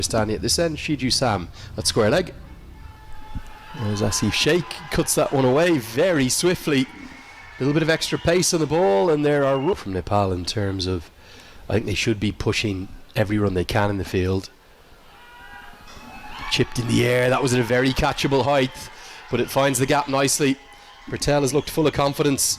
standing at this end. Shiju Sam at square leg. There's Asif Sheikh, cuts that one away very swiftly. A little bit of extra pace on the ball, and there are from Nepal in terms of, I think they should be pushing every run they can in the field. Chipped in the air, that was at a very catchable height, but it finds the gap nicely. Patel has looked full of confidence.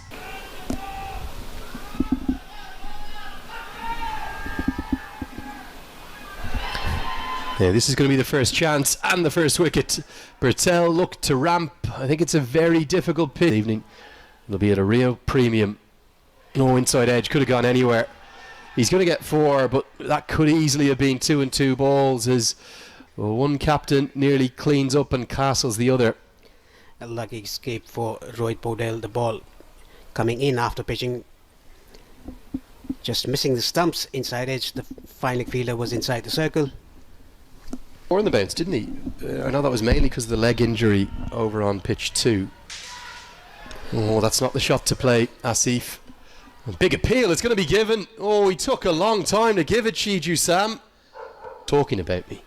Yeah, this is going to be the first chance and the first wicket. Patel looked to ramp. I think it's a very difficult pitch. Evening, it'll be at a real premium. No inside edge, could have gone anywhere. He's going to get 4, but that could easily have been 2 and 2 balls as one captain nearly cleans up and castles the other. A lucky escape for Rohit Podel. The ball coming in after pitching, just missing the stumps inside edge. The final fielder was inside the circle. Or in the bounce, didn't he? I know that was mainly because of the leg injury over on pitch 2. Oh, that's not the shot to play, Asif. A big appeal, it's going to be given. Oh, he took a long time to give it, Shiju Sam. Talking about me.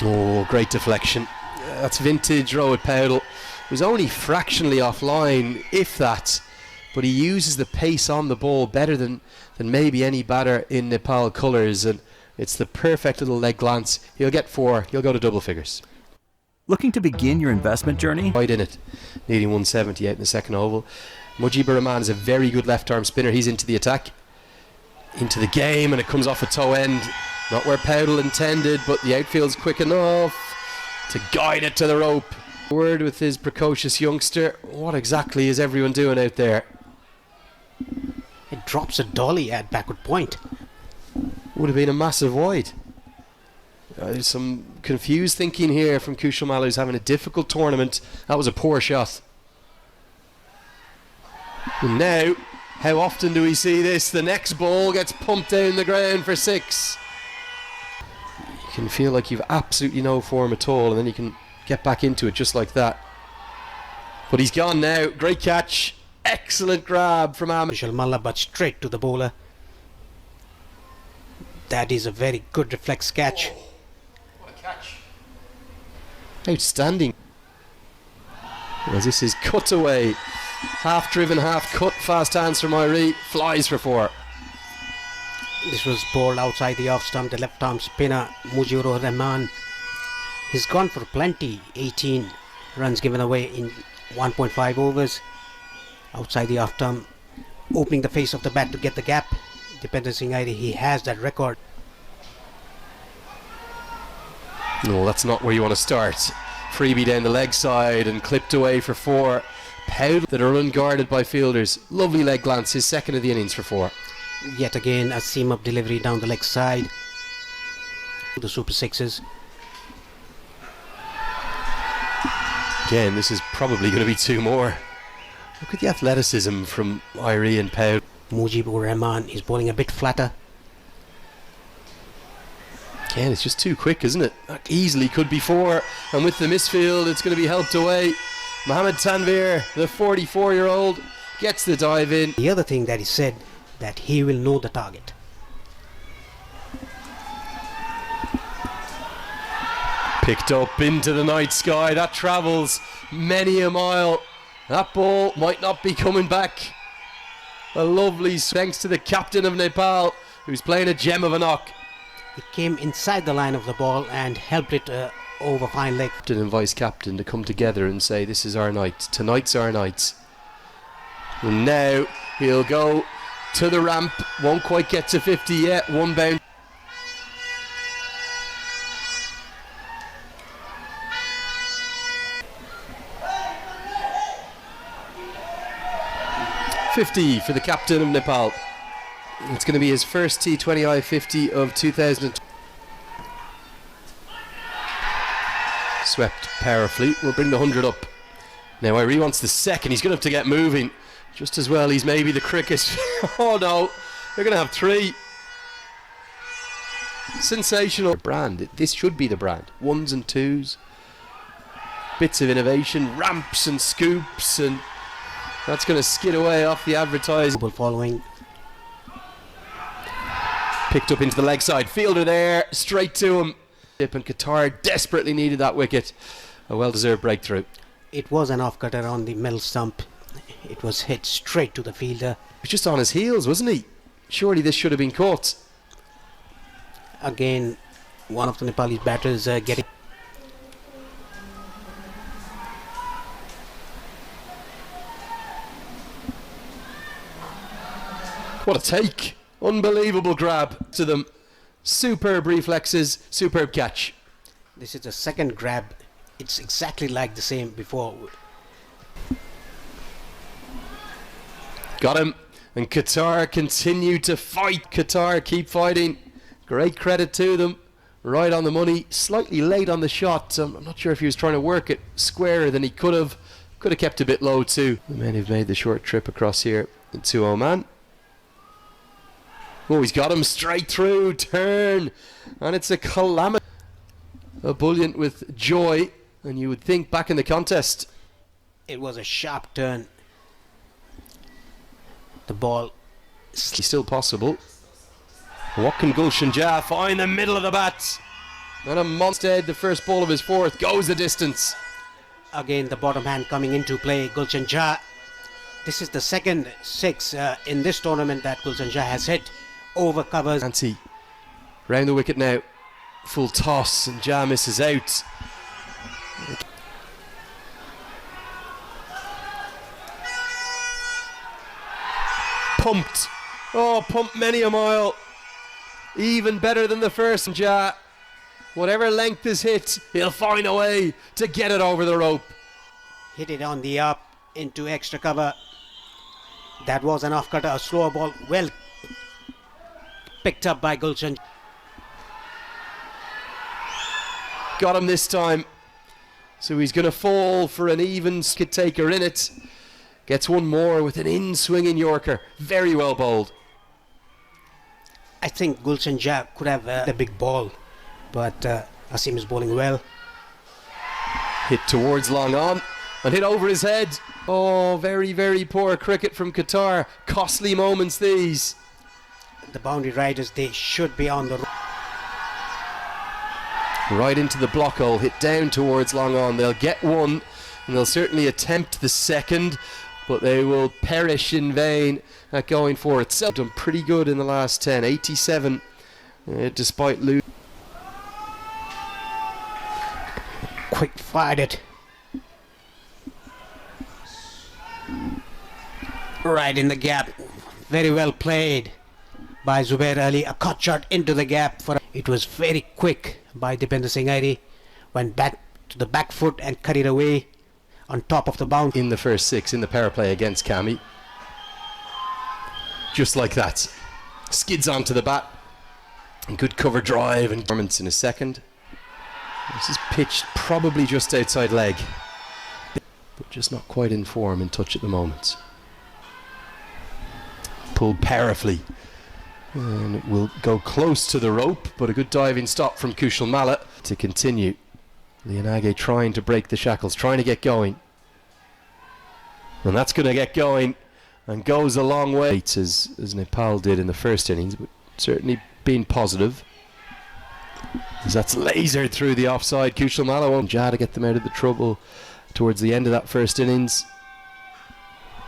Oh, great deflection. That's vintage Rohit Podel. Was only fractionally offline, if that, but he uses the pace on the ball better than maybe any batter in Nepal colours, and it's the perfect little leg glance. He'll get 4, he'll go to double figures. Looking to begin your investment journey? Right in it, needing 178 in the second oval. Mujibur Rahman is a very good left arm spinner. He's into the attack, into the game, and it comes off a toe end. Not where Podel intended, but the outfield's quick enough to guide it to the rope. Word with his precocious youngster. What exactly is everyone doing out there? It drops a dolly at backward point. Would have been a massive wide. There's some confused thinking here from Kushal Maloo, who's having a difficult tournament. That was a poor shot. And now, how often do we see this? The next ball gets pumped down the ground for 6. You can feel like you've absolutely no form at all, and then you can get back into it just like that. But he's gone now. Great catch. Excellent grab from Ahmed. Kushal Maloo, but straight to the bowler. That is a very good reflex catch. Oh, what a catch. Outstanding. As this is cut away. Half driven, half cut. Fast hands from Irie. Flies for 4. This was bowled outside the off stump. The left arm spinner Mujibur Rahman. He's gone for plenty. 18 runs given away in 1.5 overs. Outside the off stump, opening the face of the bat to get the gap. Dipender Singh Irie, he has that record. No, that's not where you want to start. Freebie down the leg side and clipped away for 4. Podel that are unguarded by fielders. Lovely leg glance, his second of the innings for 4. Yet again a seam up delivery down the leg side. The super 6s. Again, this is probably going to be 2 more. Look at the athleticism from Irie and Podel. Mujibur Rahman is bowling a bit flatter. Again, it's just too quick, isn't it? That easily could be 4, and with the misfield it's going to be helped away. Mohammed Tanvir, the 44-year-old, gets the dive in. The other thing that he said, that he will know the target. Picked up into the night sky. That travels many a mile. That ball might not be coming back. A lovely thanks to the captain of Nepal, who's playing a gem of a knock. It came inside the line of the ball and helped it over fine leg. Captain and vice captain to come together and say, this is our night. Tonight's our night. And now he'll go to the ramp. Won't quite get to 50 yet. One bound. .50 for the captain of Nepal. It's going to be his first T20I 50 of 2000. Swept powerfully. We'll bring the 100 up. Now Irie wants the second. He's going to have to get moving. Just as well he's maybe the cricket. Oh no, they're going to have 3. Sensational brand. This should be the brand. 1s and 2s. Bits of innovation. Ramps and scoops, and that's going to skid away off the advertising. Following. Picked up into the leg side. Fielder there, straight to him. And Qatar desperately needed that wicket. A well-deserved breakthrough. It was an off-cutter on the middle stump. It was hit straight to the fielder. He was just on his heels, wasn't he? Surely this should have been caught. Again, one of the Nepali batters getting... What a take. Unbelievable grab to them. Superb reflexes, superb catch. This is the second grab. It's exactly like the same before. Got him. And Qatar continue to fight. Qatar keep fighting. Great credit to them. Right on the money. Slightly late on the shot. I'm not sure if he was trying to work it squarer than he could have. Could have kept a bit low too. The men who've made the short trip across here to Oman. Oh, he's got him straight through. Turn. And it's a calamity. Ebullient with joy. And you would think back in the contest. It was a sharp turn. The ball... Still possible. What can Gulshan Jah find in the middle of the bat? And a monster, the first ball of his fourth, goes the distance. Again, the bottom hand coming into play. Gulshan Jah. This is the second six in this tournament that Gulshan Jah has hit. Over covers. Nancy round the wicket now. Full toss and Jah misses out. Pumped. Oh, pumped many a mile. Even better than the first. Jah, whatever length is hit, he'll find a way to get it over the rope. Hit it on the up into extra cover. That was an off-cutter, a slower ball, well picked up by Gulshan. Got him this time. So he's going to fall for an even skid taker in it. Gets one more with an in-swinging Yorker. Very well bowled. I think Gulshan Jah could have the big ball, but Asim is bowling well. Hit towards long on and hit over his head. Oh, very, very poor cricket from Qatar. Costly moments these. The boundary riders, they should be on the... Right into the block hole, hit down towards long on. They'll get one and they'll certainly attempt the second, but they will perish in vain at going for it. So done pretty good in the last 10, 87 despite losing. Quick fired it. Right in the gap. Very well played by Zubair Ali. A cut shot into the gap. It was very quick by Dipender Singh Airi. Went back to the back foot and cut it away on top of the boundary. In the first six in the power play against Cami. Just like that. Skids onto the bat. And good cover drive and performance in a second. This is pitched probably just outside leg, but just not quite in form and touch at the moment. Pulled powerfully and it will go close to the rope, but a good diving stop from Kushal Malla to continue. Lianage trying to break the shackles, trying to get going, and that's going to get going and goes a long way, as Nepal did in the first innings, but certainly being positive. As that's lasered through the offside. Kushal Malla won't Jah to get them out of the trouble towards the end of that first innings.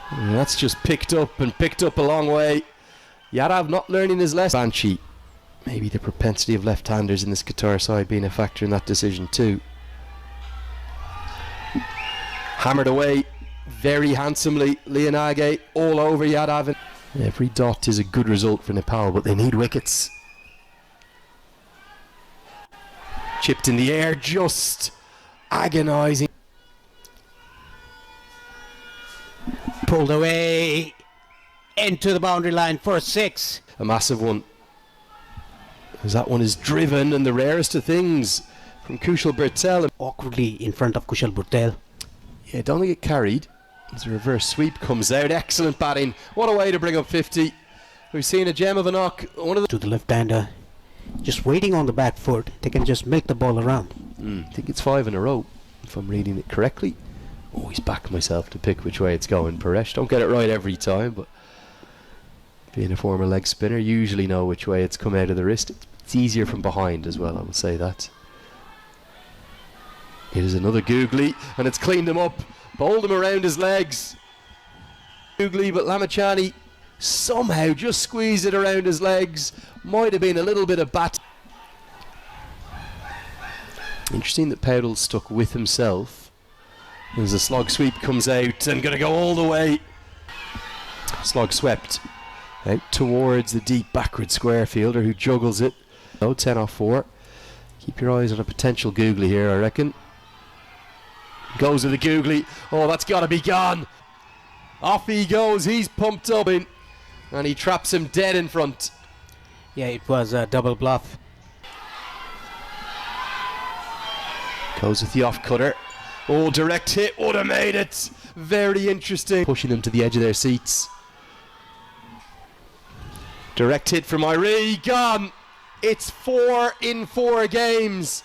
And that's just picked up a long way. Yadav not learning his lesson. Banshee. Maybe the propensity of left-handers in this Qatar side being a factor in that decision too. Hammered away very handsomely. Lianage all over Yadav. Every dot is a good result for Nepal, but they need wickets. Chipped in the air, just agonising. Pulled away into the boundary line for a six. A massive one. As that one is driven, and the rarest of things from Kushal Bhurtel. Awkwardly in front of Kushal Bhurtel. Yeah, don't think it carried. As a reverse sweep comes out. Excellent batting. What a way to bring up 50. We've seen a gem of a knock. One of the to the left-hander. Just waiting on the back foot. They can just milk the ball around. I think it's 5 in a row, if I'm reading it correctly. Always back myself to pick which way it's going, Paresh. Don't get it right every time, but Being a former leg spinner, you usually know which way it's come out of the wrist. It's easier from behind as well, I will say that. It is another googly, and it's cleaned him up, bowled him around his legs. Googly, but Lamachani somehow just squeezed it around his legs. Might have been a little bit of bat. Interesting that Powell stuck with himself as the slog sweep comes out and going to go all the way. Slog swept out towards the deep backward square fielder who juggles it. 10 off 4. Keep your eyes on a potential googly here, I reckon. Goes with the googly. Oh, that's got to be gone. Off he goes. He's pumped up in, and he traps him dead in front. Yeah, it was a double bluff. Goes with the off cutter. Oh, direct hit would have made it. Very interesting. Pushing them to the edge of their seats. Direct hit from Irie. Gone. It's 4 in 4 games.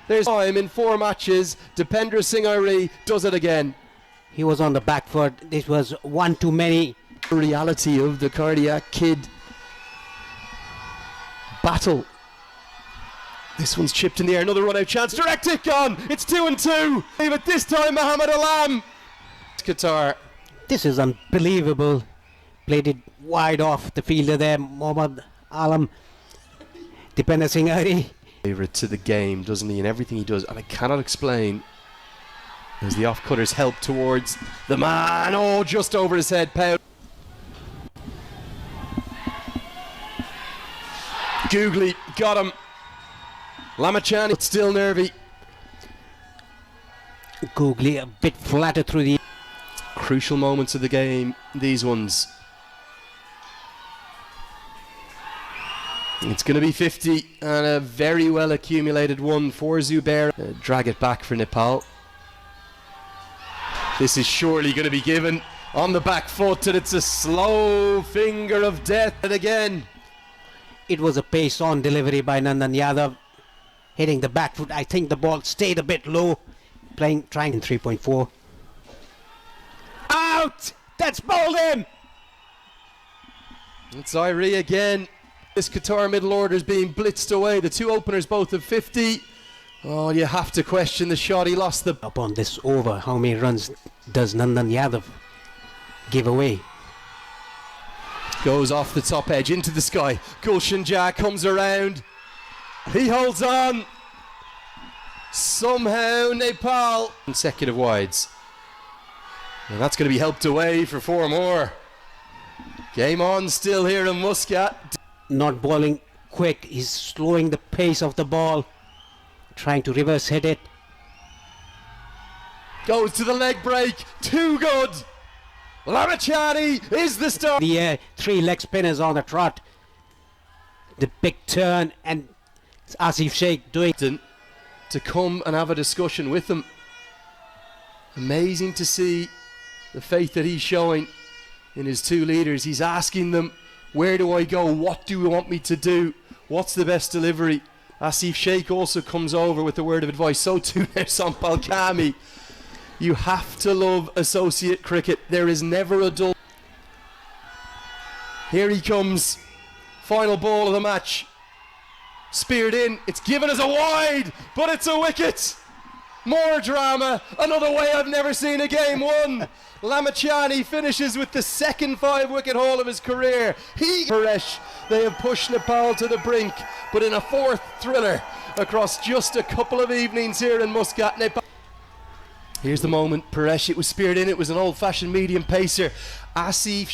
There's time in 4 matches. Dipendra Singh Irie does it again. He was on the back foot. This was one too many. The reality of the cardiac kid battle. This one's chipped in the air. Another run out chance. Direct hit gone. It's 2 and 2. But this time Mohammed Alam. Qatar. This is unbelievable. Played it wide off the fielder there, Mohammed Alam. Dipendra Singh Irie. Favourite to the game, doesn't he, in everything he does, and I cannot explain as the off-cutters help towards the man. Oh, just over his head, Powell. Googly got him. Lamachani, but still nervy. Googly a bit flatter through the... Crucial moments of the game, these ones. It's going to be 50 and a very well accumulated one for Zubair. Drag it back for Nepal. This is surely going to be given on the back foot, and it's a slow finger of death. And again, it was a pace-on delivery by Nandan Yadav, hitting the back foot. I think the ball stayed a bit low, trying in 3.4. Out! That's bowled him! It's Irie again. This Qatar middle order is being blitzed away. The 2 openers both have 50. Oh, you have to question the shot. He lost the... Upon this over, how many runs does Nandan Yadav give away? Goes off the top edge into the sky. Gulshan Jah comes around. He holds on. Somehow Nepal. Consecutive wides. And that's going to be helped away for 4 more. Game on still here in Muscat. Not bowling quick, he's slowing the pace of the ball, trying to reverse hit it. Goes to the leg break, too good. Lamachani is the star. The 3 leg spinners on the trot. The big turn, and Asif Sheikh doing to come and have a discussion with them. Amazing to see the faith that he's showing in his 2 leaders. He's asking them, where do I go? What do you want me to do? What's the best delivery? Asif Sheikh also comes over with a word of advice. So too now Sampal Kami. You have to love associate cricket. There is never a dull. Here he comes. Final ball of the match. Speared in. It's given as a wide, but it's a wicket. More drama. Another way I've never seen a game won. Lamachani finishes with the second 5-wicket haul of his career. Paresh, they have pushed Nepal to the brink, but in a 4th thriller across just a couple of evenings here in Muscat, Nepal. Here's the moment. Paresh, it was speared in. It was an old-fashioned medium pacer. Asif